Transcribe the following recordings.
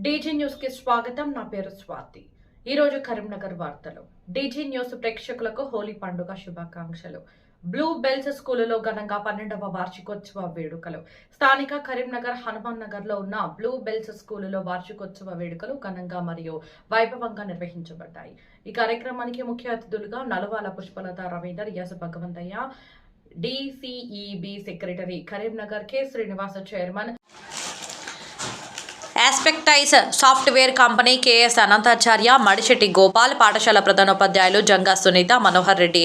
DG news కి స్వాగతం. నా పేరు స్వాతి. ఈ రోజు కరీంనగర్ వార్తలు. డీజీ న్యూస్ ప్రేక్షకులకు హోలీ పండుగ శుభాకాంక్షలు. బ్లూ బెల్స్ స్కూలులో ఘనంగా 12వ వార్షికోత్సవ వేడుకలు. స్థానిక కరీంనగర్ హనుమాన్ నగర్ లో ఉన్న బ్లూ బెల్స్ స్కూలులో వార్షికోత్సవ వేడుకలు ఘనంగా మరియు వైభవంగా నిర్వహించబడ్డాయి. ఈ కార్యక్రమానికి ముఖ్య అతిథులుగా Naluvala Pushpalatha Ravinder, S Bhagavanthaiah, DCEB secretary Karimnagar, K Srinivasa chairman, Aspectize software company K S Ananthacharya, Madishetti Gopal, పాఠశాల ప్రధానోపాధ్యాయులు జంగా సునీత, మనోహర్ రెడ్డి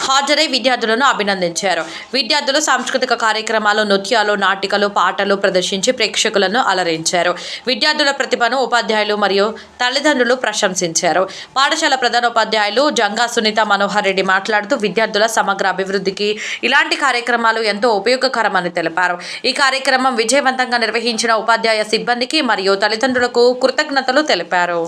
హాజరై విద్యార్థులను అభినందించారు. విద్యార్థులు సాంస్కృతిక కార్యక్రమాలు, నృత్యాలు, నాటికలు, పాటలు ప్రదర్శించి ప్రేక్షకులను అలరించారు. విద్యార్థుల ప్రతిభను ఉపాధ్యాయులు మరియు తల్లిదండ్రులు ప్రశంసించారు. పాఠశాల ప్రధానోపాధ్యాయులు జంగా సునీత, మనోహర్ రెడ్డి మాట్లాడుతూ విద్యార్థుల సమగ్ర అభివృద్ధికి ఇలాంటి కార్యక్రమాలు ఎంతో ఉపయోగకరమని తెలిపారు. ఈ కార్యక్రమం విజయవంతంగా నిర్వహించిన ఉపాధ్యాయ సిబ్బందికి మరియు తల్లిదండ్రులకు కృతజ్ఞతలు తెలిపారు.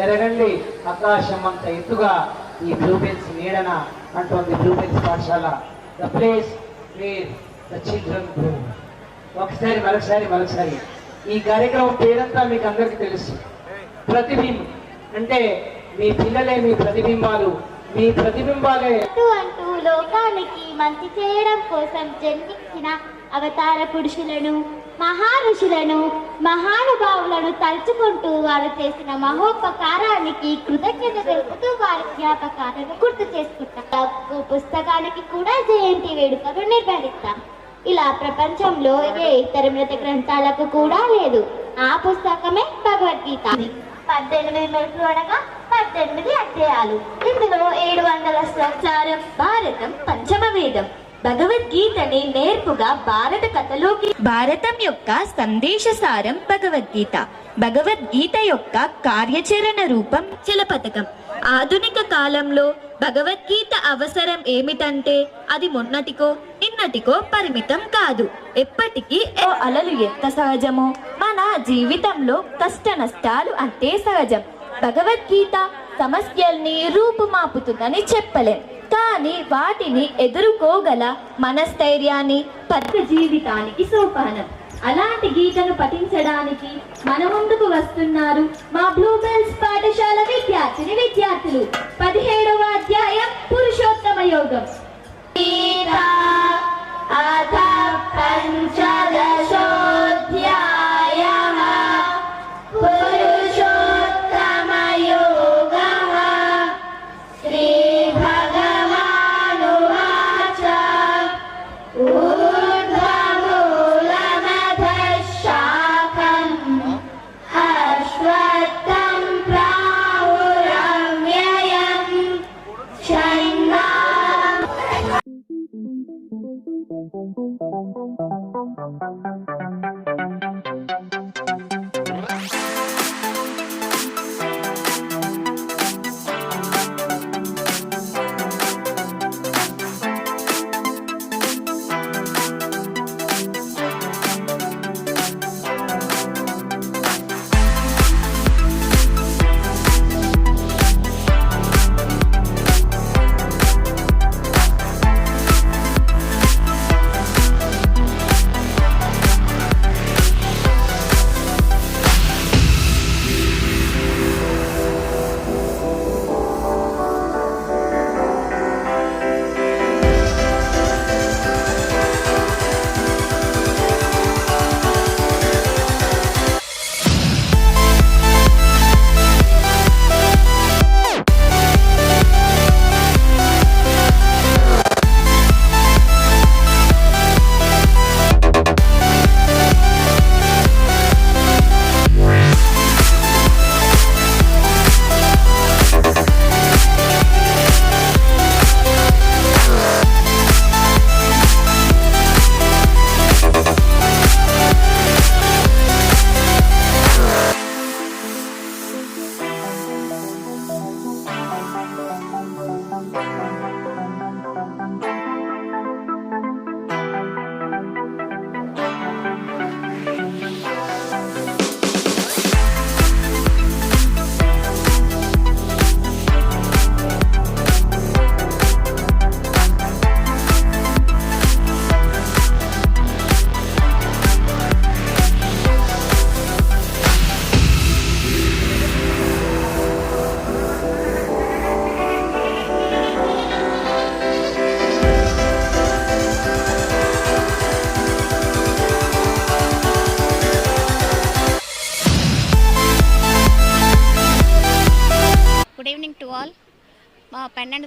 ఎరగండి ఆకాశం అంత ఎత్తుగా ఈ బ్లూబెల్స్ నీడన అంటోంది బ్లూబెల్స్ పాఠశాల, the place where the children grow. మరొకసారి ఈ కార్యక్రమం పేరంతా మీకు అందరికీ తెలుసు. ప్రతిబింబం అంటే మీ పిల్లలే మీ ప్రతిబింబాలు, మీ ప్రతిబింబాలే అంటూ లోకానికి మంచి చేయడం కోసం జన్మించిన అవతార పురుషులను, మహారుషులను, మహానుభావులను తలుచుకుంటూ వారు చేసిన మహోపకారానికి కృతజ్ఞత తెలుపుతూ వారి జ్ఞాపకాలను గుర్తు చేసుకుంటాం. పుస్తకానికి కూడా జయంతి వేడుకలు నిర్వహిస్తాం. ఇలా ప్రపంచంలో ఏ ఇతర మృత గ్రంథాలకు కూడా లేదు. ఆ పుస్తకమే భగవద్గీత. 18 మెట్లు అనగా 18 అధ్యాయాలు. ఇందులో 700 శ్లోకాలు. భారతం పంచమ వేదం. భగవద్గీతని నేర్పుగా భారత కథలోకి భారతం యొక్క సందేశ సారం భగవద్గీత. భగవద్గీత యొక్క కార్యాచరణ రూపం చిలపథకం. ఆధునిక కాలంలో భగవద్గీత అవసరం ఏమిటంటే అది మొన్నటికో నిన్నటికో పరిమితం కాదు. ఎప్పటికీ అలలు ఎంత సహజమో మన జీవితంలో కష్ట నష్టాలు అంతే సహజం. భగవద్గీత సమస్యల్ని రూపుమాపుతుందని చెప్పలేం, కానీ వాటిని ఎదుర్కోగల మనస్థైర్యాన్ని పద్మ జీవితానికి సోపానం. అలాంటి గీతను పఠించడానికి మన ముందుకు వస్తున్నారు మా బ్లూబెల్స్ పాఠశాల విద్యార్థులు. 17వ అధ్యాయం పురుషోత్తమ యోగం.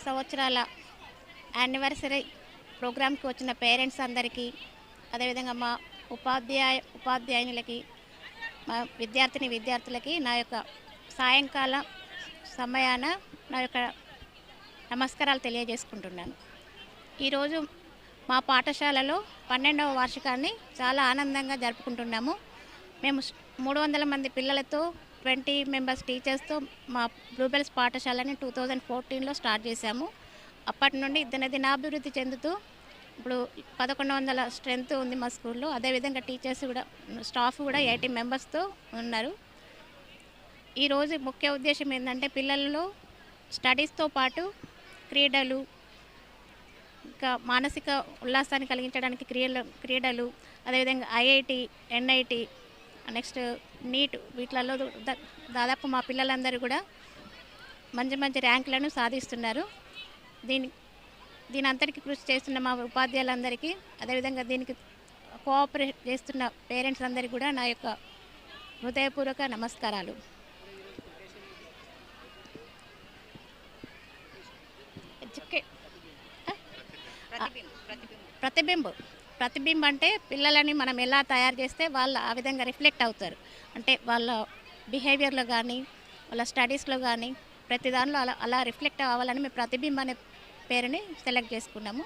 సంవత్సరాల యానివర్సరీ ప్రోగ్రామ్కి వచ్చిన పేరెంట్స్ అందరికీ, అదేవిధంగా మా ఉపాధ్యాయులకి, మా విద్యార్థులకి నా యొక్క సాయంకాల సమయాన నా యొక్క నమస్కారాలు తెలియజేసుకుంటున్నాను. ఈరోజు మా పాఠశాలలో 12వ వార్షికాన్ని చాలా ఆనందంగా జరుపుకుంటున్నాము. మేము 300 మంది పిల్లలతో 20 మెంబర్స్ టీచర్స్తో మా బ్లూబెల్స్ పాఠశాలని 2014లో స్టార్ట్ చేశాము. అప్పటి నుండి దినాభివృద్ధి చెందుతూ ఇప్పుడు 1100 స్ట్రెంత్ ఉంది మా స్కూల్లో. అదేవిధంగా టీచర్స్ కూడా, స్టాఫ్ కూడా 80 మెంబర్స్తో ఉన్నారు. ఈరోజు ముఖ్య ఉద్దేశం ఏంటంటే పిల్లల్లో స్టడీస్తో పాటు క్రీడలు, ఇంకా మానసిక ఉల్లాసాన్ని కలిగించడానికి క్రీడలు, అదేవిధంగా ఐఐటి, ఎన్ఐటి, నెక్స్ట్ నీట్, వీటిలలో దాదాపు మా పిల్లలందరూ కూడా మంచి ర్యాంకులను సాధిస్తున్నారు. దీని అంతటికి కృషి చేస్తున్న మా ఉపాధ్యాయులందరికీ, అదేవిధంగా దీనికి కోఆపరేట్ చేస్తున్న పేరెంట్స్ అందరికీ కూడా నా యొక్క హృదయపూర్వక నమస్కారాలు. ప్రతిబింబం అంటే పిల్లలని మనం ఎలా తయారు చేస్తే వాళ్ళు ఆ విధంగా రిఫ్లెక్ట్ అవుతారు. అంటే వాళ్ళ బిహేవియర్లో కానీ, వాళ్ళ స్టడీస్లో కానీ, ప్రతి దానిలో అలా రిఫ్లెక్ట్ అవ్వాలని మేము ప్రతిబింబం అనే పేరుని సెలెక్ట్ చేసుకున్నాము.